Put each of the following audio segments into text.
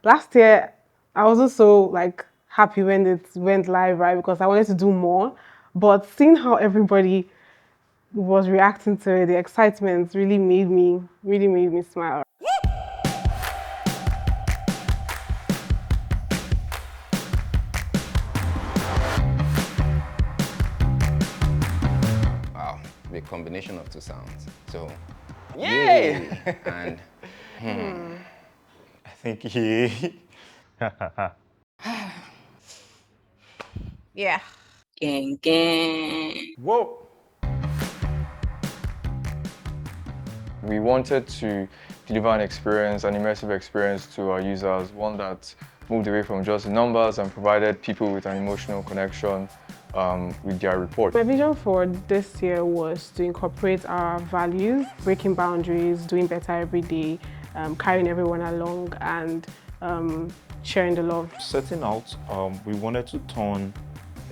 last year I wasn't so like happy when it went live, right? Because I wanted to do more. But seeing how everybody was reacting to it, the excitement really made me smile. Wow, the combination of two sounds. So, Yay! and I think he. Yeah. Gang, gang. Whoa! We wanted to deliver an experience, an immersive experience to our users, one that moved away from just numbers and provided people with an emotional connection with their report. My vision for this year was to incorporate our values, breaking boundaries, doing better every day, carrying everyone along, and sharing the love. Setting out, we wanted to turn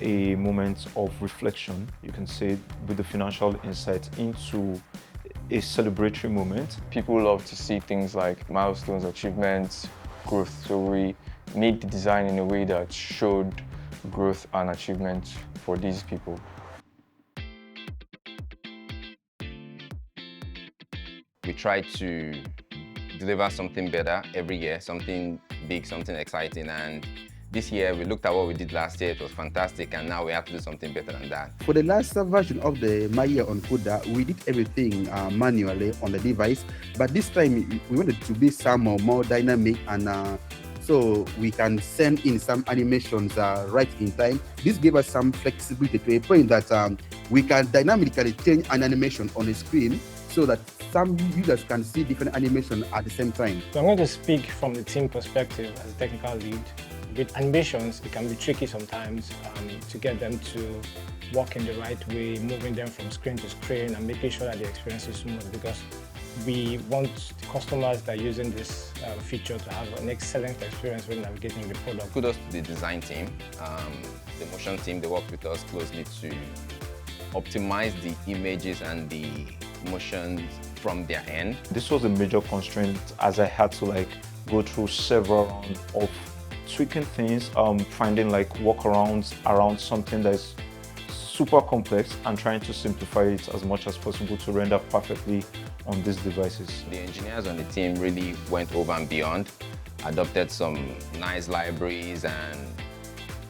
a moment of reflection, you can say, with the financial insight into a celebratory moment. People love to see things like milestones, achievements, growth. So we made the design in a way that showed growth and achievement for these people. we try to deliver something better every year, something big, something exciting. And this year, we looked at what we did last year. It was fantastic, and now we have to do something better than that. For the last version of the My Year on Kuda, we did everything manually on the device, but this time we wanted to be some more dynamic, and so we can send in some animations right in time. This gave us some flexibility to a point that we can dynamically change an animation on the screen so that some users can see different animation at the same time. So I'm going to speak from the team perspective as a technical lead. With animations, it can be tricky sometimes to get them to work in the right way, moving them from screen to screen and making sure that the experience is smooth, because we want the customers that are using this feature to have an excellent experience when navigating the product. Kudos to the design team, the motion team. They work with us closely to optimize the images and the motions from their end. This was a major constraint as I had to go through several rounds of tweaking things, finding workarounds around something that is super complex and trying to simplify it as much as possible to render perfectly on these devices. The engineers on the team really went over and beyond, adopted some nice libraries and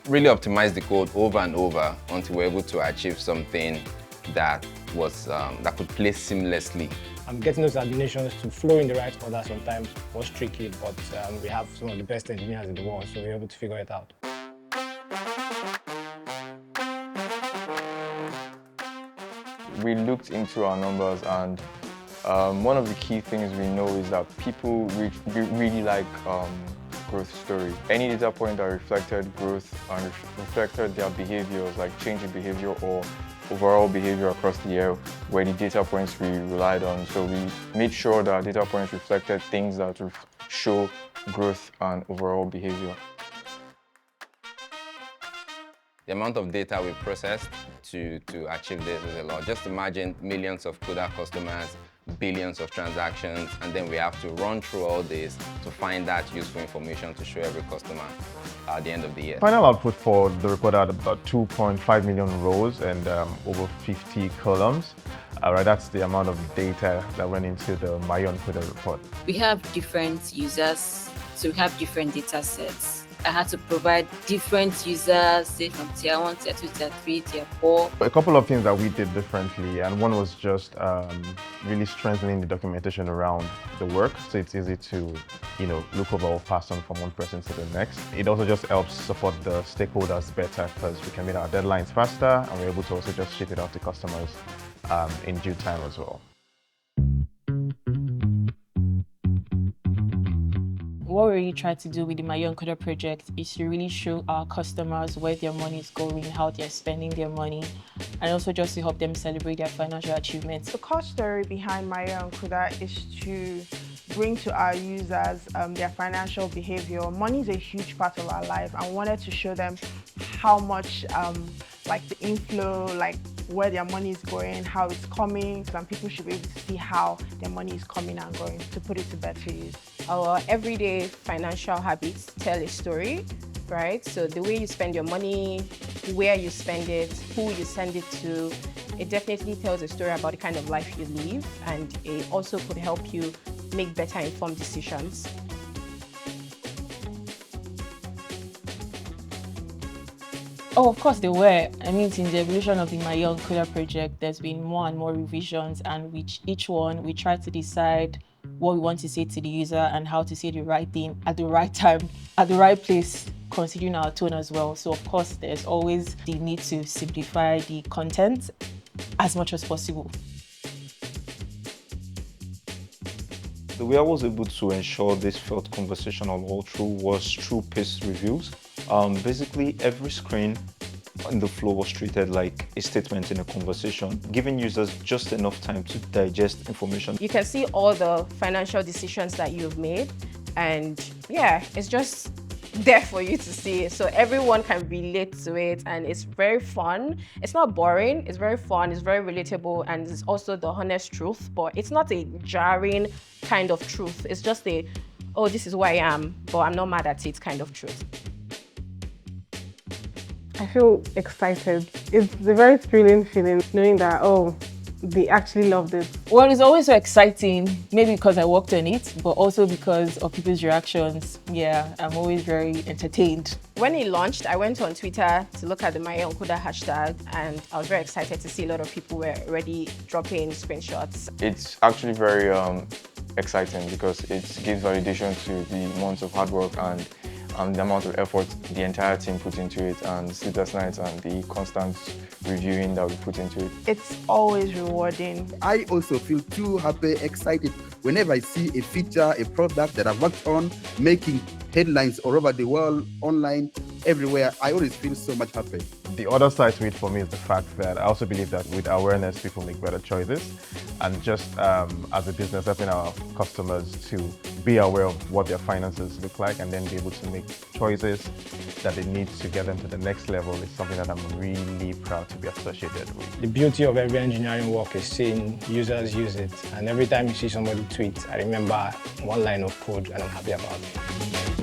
really optimized the code over and over until we were able to achieve something that was that could play seamlessly. Getting those animations to flow in the right order sometimes was tricky, but we have some of the best engineers in the world, so we were able to figure it out. We looked into our numbers, and one of the key things we know is that people really like growth story. Any data point that reflected growth and reflected their behaviors, like change in behavior or overall behavior across the year, were the data points we relied on. So we made sure that data points reflected things that show growth and overall behavior. The amount of data we processed to achieve this is a lot. Just imagine millions of Kuda customers, billions of transactions, and then we have to run through all this to find that useful information to show every customer at the end of the year. Final output for the report had about 2.5 million rows and over 50 columns. That's the amount of data that went into the My Year on Kuda report. We have different users, so we have different data sets. I had to provide different users, say from tier 1, tier 2, tier 3, tier 4. A couple of things that we did differently, and one was just really strengthening the documentation around the work, so it's easy to look over or pass on from one person to the next. It also just helps support the stakeholders better because we can meet our deadlines faster, and we're able to also just ship it out to customers in due time as well. What we really try to do with the My Year on Kuda project is to really show our customers where their money is going, how they're spending their money, and also just to help them celebrate their financial achievements. The core story behind My Year on Kuda is to bring to our users their financial behavior. Money is a huge part of our life, and wanted to show them how much the inflow, where their money is going, how it's coming, and people should be able to see how their money is coming and going to put it to better use. our everyday financial habits tell a story, right? So the way you spend your money, where you spend it, who you send it to, it definitely tells a story about the kind of life you live, and it also could help you make better informed decisions. Oh, of course they were. I mean, since the evolution of the My Young Kuda project, there's been more and more revisions, and with each one, we try to decide what we want to say to the user and how to say the right thing at the right time, at the right place, considering our tone as well. So of course, there's always the need to simplify the content as much as possible. The way I was able to ensure this felt conversational all through was through paced reviews. Basically, every screen on the flow was treated like a statement in a conversation, giving users just enough time to digest information. You can see all the financial decisions that you've made, and yeah, it's just there for you to see. So everyone can relate to it, and it's very fun. It's not boring, it's very fun, it's very relatable, and it's also the honest truth, but it's not a jarring kind of truth. It's just a, oh, this is who I am, but I'm not mad at it kind of truth. I feel excited. It's a very thrilling feeling knowing that, oh, they actually loved it. Well, it's always so exciting, maybe because I worked on it, but also because of people's reactions. Yeah, I'm always very entertained. When it launched, I went on Twitter to look at the My Young Kuda hashtag, and I was very excited to see a lot of people were already dropping screenshots. It's actually very exciting because it gives validation to the months of hard work and the amount of effort the entire team put into it, and sleepless nights and the constant reviewing that we put into it. It's always rewarding. I also feel too happy, excited whenever I see a feature, a product that I've worked on, making headlines all over the world, online, everywhere. I always feel so much happy. The other side to it for me is the fact that I also believe that with awareness, people make better choices. And just as a business, helping our customers to be aware of what their finances look like and then be able to make choices that they need to get them to the next level is something that I'm really proud to be associated with. The beauty of every engineering work is seeing users use it. And every time you see somebody tweet, I remember one line of code and I'm happy about it.